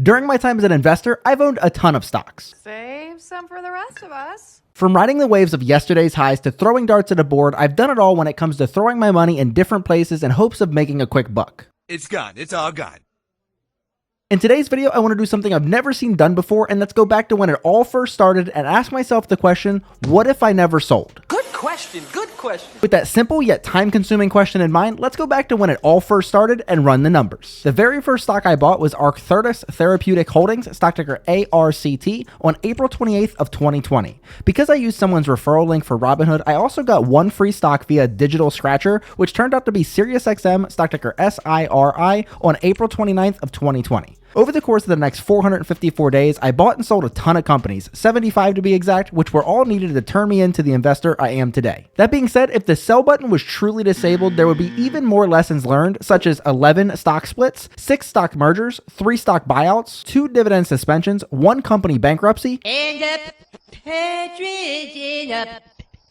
During my time as an investor, I've owned a ton of stocks. Save some for the rest of us. From riding the waves of yesterday's highs to throwing darts at a board, I've done it all when it comes to throwing my money in different places in hopes of making a quick buck. It's gone. It's all gone. In today's video, I want to do something I've never seen done before, and let's go back to when it all first started and ask myself the question, what if I never sold? Good question. Good question. With that simple yet time-consuming question in mind, let's go back to when it all first started and run the numbers. The very first stock I bought was Arcturus Therapeutic Holdings, stock ticker ARCT, on April 28th of 2020. Because I used someone's referral link for Robinhood, I also got one free stock via Digital Scratcher, which turned out to be SiriusXM, stock ticker SIRI, on April 29th of 2020. Over the course of the next 454 days, I bought and sold a ton of companies, 75 to be exact, which were all needed to turn me into the investor I am today. That being said, if the sell button was truly disabled, there would be even more lessons learned, such as 11 stock splits, 6 stock mergers, 3 stock buyouts, 2 dividend suspensions, 1 company bankruptcy, and a partridge in a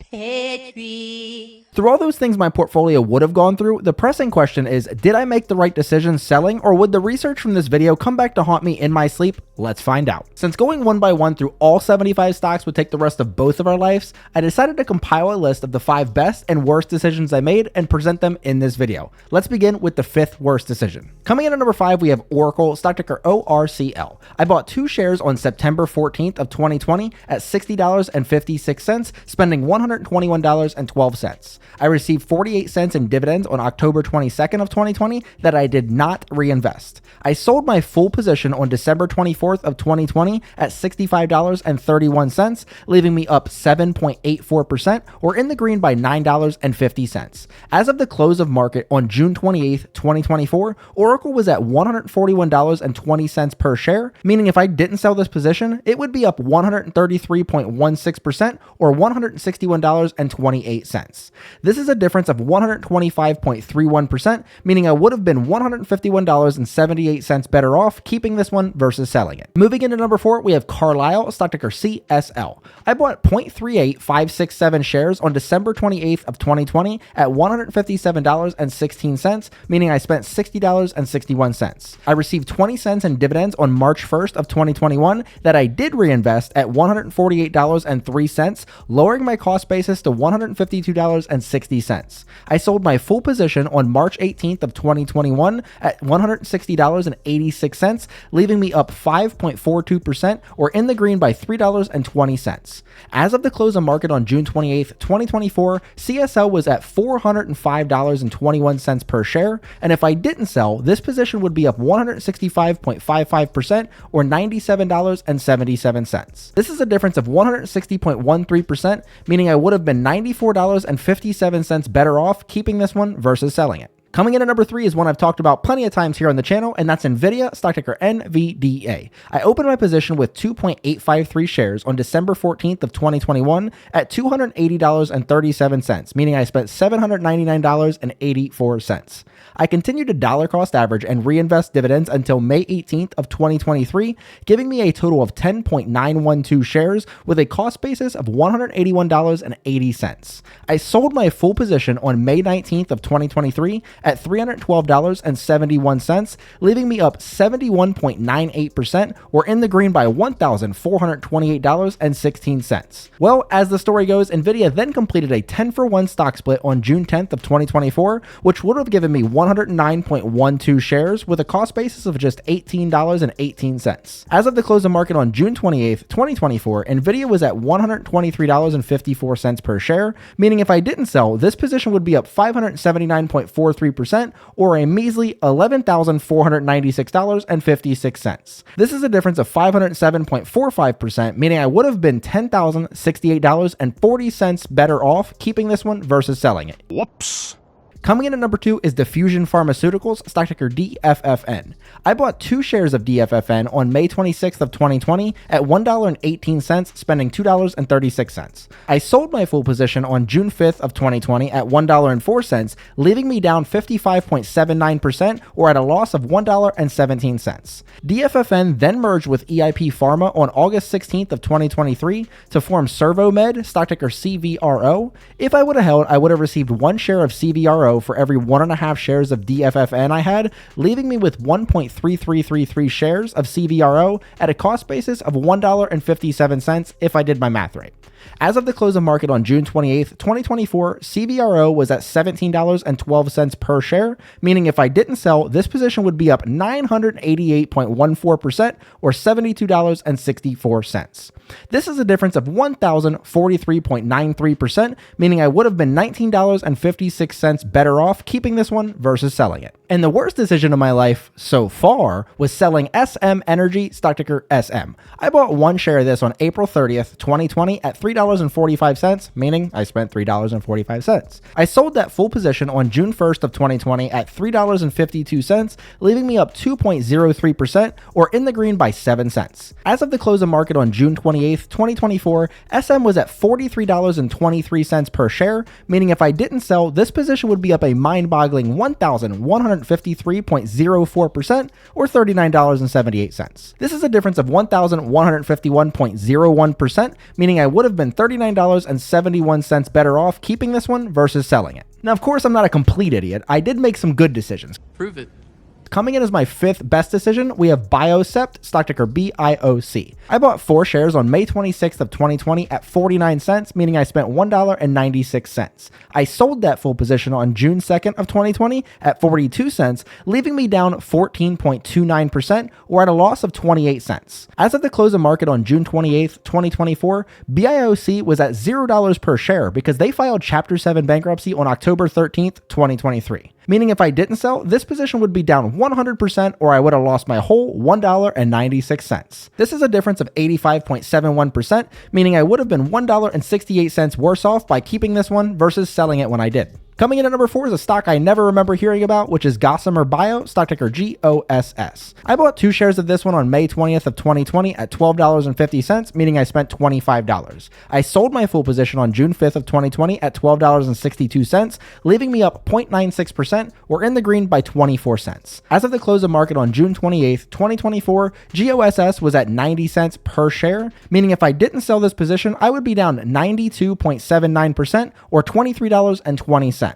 pear tree. Through all those things my portfolio would have gone through, the pressing question is, did I make the right decision selling, or would the research from this video come back to haunt me in my sleep? Let's find out. Since going one by one through all 75 stocks would take the rest of both of our lives, I decided to compile a list of the 5 best and worst decisions I made and present them in this video. Let's begin with the 5th worst decision. Coming in at number 5, we have Oracle, stock ticker ORCL. I bought 2 shares on September 14th of 2020 at $60.56, spending $121.12. I received 48 cents in dividends on October 22nd of 2020 that I did not reinvest. I sold my full position on December 24th of 2020 at $65.31, leaving me up 7.84% or in the green by $9.50. As of the close of market on June 28th, 2024, Oracle was at $141.20 per share, meaning if I didn't sell this position, it would be up 133.16% or $161.28. This is a difference of 125.31%, meaning I would have been $151.78 better off keeping this one versus selling it.Moving into number 4, we have Carlisle, stock ticker CSL. I bought 0.38567 shares on December 28th of 2020 at $157.16, meaning I spent $60.61. I received 20 cents in dividends on March 1st of 2021 that I did reinvest at $148.03, lowering my cost basis to $152.60. I sold my full position on March 18th of 2021 at $160.86, leaving me up 5.42% or in the green by $3.20. As of the close of market on June 28th, 2024, CSL was at $405.21 per share, and if I didn't sell, this position would be up 165.55% or $97.77. This is a difference of 160.13%, meaning I would have been $94.57 better off keeping this one versus selling it. Coming in at number 3 is one I've talked about plenty of times here on the channel, and that's NVIDIA, stock ticker NVDA. I opened my position with 2.853 shares on December 14th of 2021 at $280.37, meaning I spent $799.84. I continued to dollar cost average and reinvest dividends until May 18th of 2023, giving me a total of 10.912 shares with a cost basis of $181.80. I sold my full position on May 19th of 2023 at $312.71, leaving me up 71.98% or in the green by $1,428.16. Well, as the story goes, NVIDIA then completed a 10-for-1 stock split on June 10th of 2024, which would have given me 109.12 shares with a cost basis of just $18.18. As of the close of market on June 28th, 2024, NVIDIA was at $123.54 per share, meaning if I didn't sell, this position would be up 579.43% or a measly $11,496.56. This is a difference of 507.45%, meaning I would have been $10,068.40 better off keeping this one versus selling it. Whoops. Coming in at number 2 is Diffusion Pharmaceuticals, stock ticker DFFN. I bought 2 shares of DFFN on May 26th of 2020 at $1.18, spending $2.36. I sold my full position on June 5th of 2020 at $1.04, leaving me down 55.79% or at a loss of $1.17. DFFN then merged with EIP Pharma on August 16th of 2023 to form Servomed, stock ticker CVRO. If I would have held, I would have received 1 share of CVRO CVRO for every 1.5 shares of DFFN I had, leaving me with 1.3333 shares of CVRO at a cost basis of $1.57 if I did my math right. As of the close of market on June 28th, 2024, CVRO was at $17.12 per share, meaning if I didn't sell, this position would be up 988.14% or $72.64. This is a difference of 1,043.93%, meaning I would have been $19.56 better off keeping this one versus selling it. And the worst decision of my life so far was selling SM Energy, stock ticker SM. I bought one share of this on April 30th, 2020 at $3.45, meaning I spent $3.45. I sold that full position on June 1st of 2020 at $3.52, leaving me up 2.03% or in the green by 7 cents. As of the close of market on June 28th, 2024, SM was at $43.23 per share, meaning if I didn't sell, this position would be up a mind-boggling 1,153.04% or $39.78. This is a difference of 1,151.01%, meaning I would have been $39.71 better off keeping this one versus selling it. Now, of course, I'm not a complete idiot. I did make some good decisions. Prove it. Coming in as my fifth best decision, we have BIOC, stock ticker BIOC. I bought 4 shares on May 26th of 2020 at 49 cents, meaning I spent $1.96. I sold that full position on June 2nd of 2020 at 42 cents, leaving me down 14.29% or at a loss of 28 cents. As of the close of market on June 28th, 2024, BIOC was at $0 per share because they filed Chapter 7 bankruptcy on October 13th, 2023. Meaning if I didn't sell, this position would be down 100% or I would have lost my whole $1.96. This is a difference of 85.71%, meaning I would have been $1.68 worse off by keeping this one versus selling it when I did. Coming in at number 4 is a stock I never remember hearing about, which is Gossamer Bio, stock ticker GOSS. I bought 2 shares of this one on May 20th of 2020 at $12.50, meaning I spent $25. I sold my full position on June 5th of 2020 at $12.62, leaving me up 0.96% or in the green by 24 cents. As of the close of market on June 28th, 2024, GOSS was at 90 cents per share, meaning if I didn't sell this position, I would be down 92.79% or $23.20.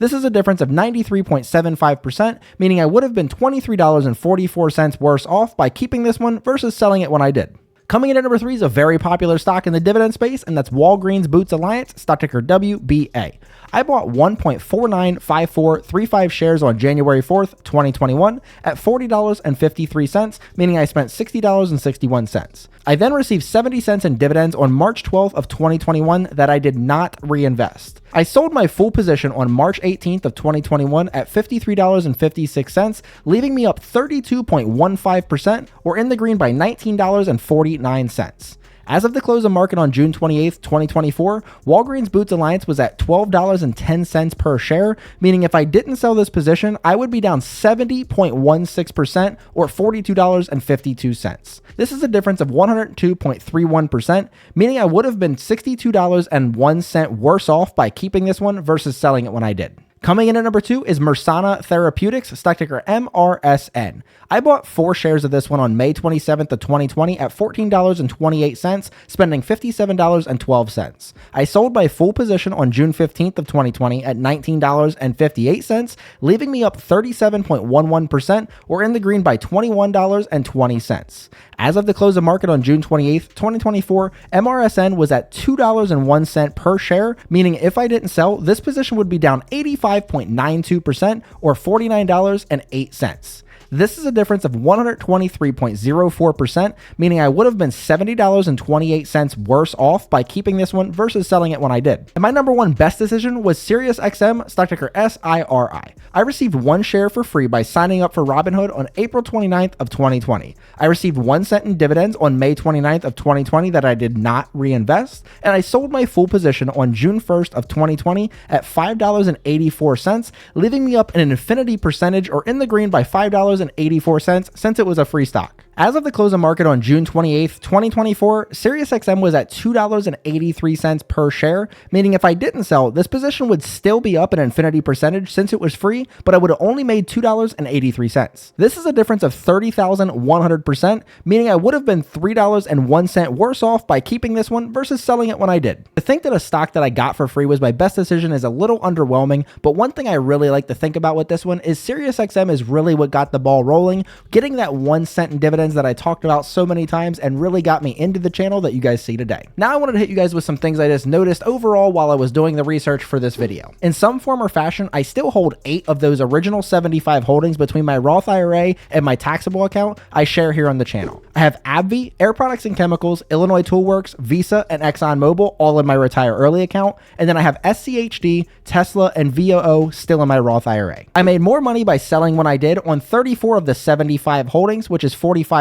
This is a difference of 93.75%, meaning I would have been $23.44 worse off by keeping this one versus selling it when I did. Coming in at number 3 is a very popular stock in the dividend space, and that's Walgreens Boots Alliance, stock ticker WBA. I bought 1.495435 shares on January 4th, 2021 at $40.53, meaning I spent $60.61. I then received 70 cents in dividends on March 12th of 2021 that I did not reinvest. I sold my full position on March 18th of 2021 at $53.56, leaving me up 32.15% or in the green by $19.49. As of the close of market on June 28th, 2024, Walgreens Boots Alliance was at $12.10 per share, meaning if I didn't sell this position, I would be down 70.16% or $42.52. This is a difference of 102.31%, meaning I would have been $62.01 worse off by keeping this one versus selling it when I did. Coming in at number 2 is Mersana Therapeutics, stock ticker MRSN. I bought 4 shares of this one on May 27th of 2020 at $14.28, spending $57.12. I sold my full position on June 15th of 2020 at $19.58, leaving me up 37.11% or in the green by $21.20. As of the close of market on June 28th, 2024, MRSN was at $2.01 per share, meaning if I didn't sell, this position would be down 85.92% or $49.08. This is a difference of 123.04%, meaning I would have been $70.28 worse off by keeping this one versus selling it when I did. And my number 1 best decision was SiriusXM, stock ticker SIRI. I received 1 share for free by signing up for Robinhood on April 29th of 2020. I received 1 cent in dividends on May 29th of 2020 that I did not reinvest, and I sold my full position on June 1st of 2020 at $5.84, leaving me up an infinity percentage or in the green by $5.84 since it was a free stock. As of the close of market on June 28th, 2024, SiriusXM was at $2.83 per share, meaning if I didn't sell, this position would still be up an infinity percentage since it was free, but I would have only made $2.83. This is a difference of 30,100%, meaning I would have been $3.01 worse off by keeping this one versus selling it when I did. To think that a stock that I got for free was my best decision is a little underwhelming, but one thing I really like to think about with this one is SiriusXM is really what got the ball rolling, getting that 1 cent in dividends that I talked about so many times and really got me into the channel that you guys see today. Now I wanted to hit you guys with some things I just noticed overall while I was doing the research for this video. In some form or fashion, I still hold 8 of those original 75 holdings between my Roth IRA and my taxable account I share here on the channel. I have AbbVie, Air Products and Chemicals, Illinois Toolworks, Visa, and ExxonMobil all in my Retire Early account, and then I have SCHD, Tesla, and VOO still in my Roth IRA. I made more money by selling when I did on 34 of the 75 holdings, which is 45.3%,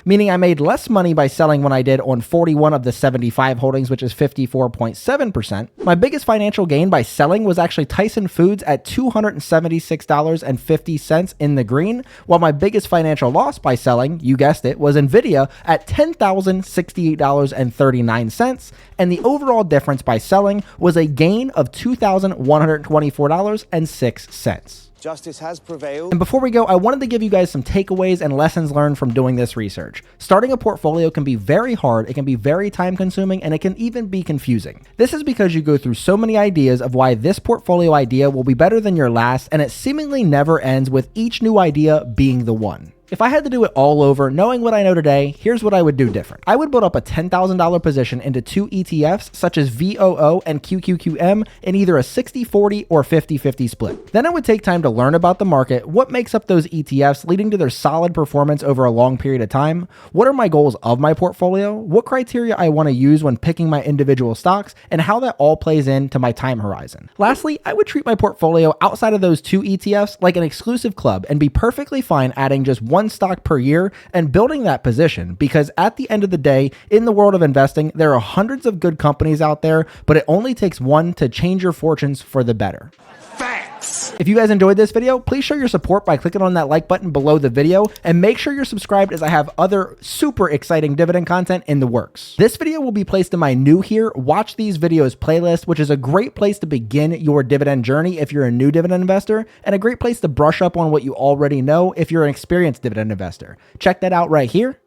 meaning I made less money by selling when I did on 41 of the 75 holdings, which is 54.7%. My biggest financial gain by selling was actually Tyson Foods at $276.50 in the green, while my biggest financial loss by selling, you guessed it, was NVDA at $10,068.39, and the overall difference by selling was a gain of $2,124.06. Justice has prevailed. And before we go, I wanted to give you guys some takeaways and lessons learned from doing this research. Starting a portfolio can be very hard, it can be very time consuming, and it can even be confusing. This is because you go through so many ideas of why this portfolio idea will be better than your last, and it seemingly never ends with each new idea being the one. If I had to do it all over, knowing what I know today, here's what I would do different. I would build up a $10,000 position into 2 ETFs, such as VOO and QQQM, in either a 60-40 or 50-50 split. Then I would take time to learn about the market, what makes up those ETFs, leading to their solid performance over a long period of time, what are my goals of my portfolio, what criteria I want to use when picking my individual stocks, and how that all plays into my time horizon. Lastly, I would treat my portfolio outside of those 2 ETFs like an exclusive club and be perfectly fine adding just one stock per year and building that position, because at the end of the day, in the world of investing, there are hundreds of good companies out there, but it only takes one to change your fortunes for the better. Facts. If you guys enjoyed this video, please show your support by clicking on that like button below the video, and make sure you're subscribed as I have other super exciting dividend content in the works. This video will be placed in my new here, watch these videos playlist, which is a great place to begin your dividend journey if you're a new dividend investor, and a great place to brush up on what you already know if you're an experienced dividend investor. Check that out right here.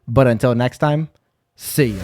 But until next time, see ya.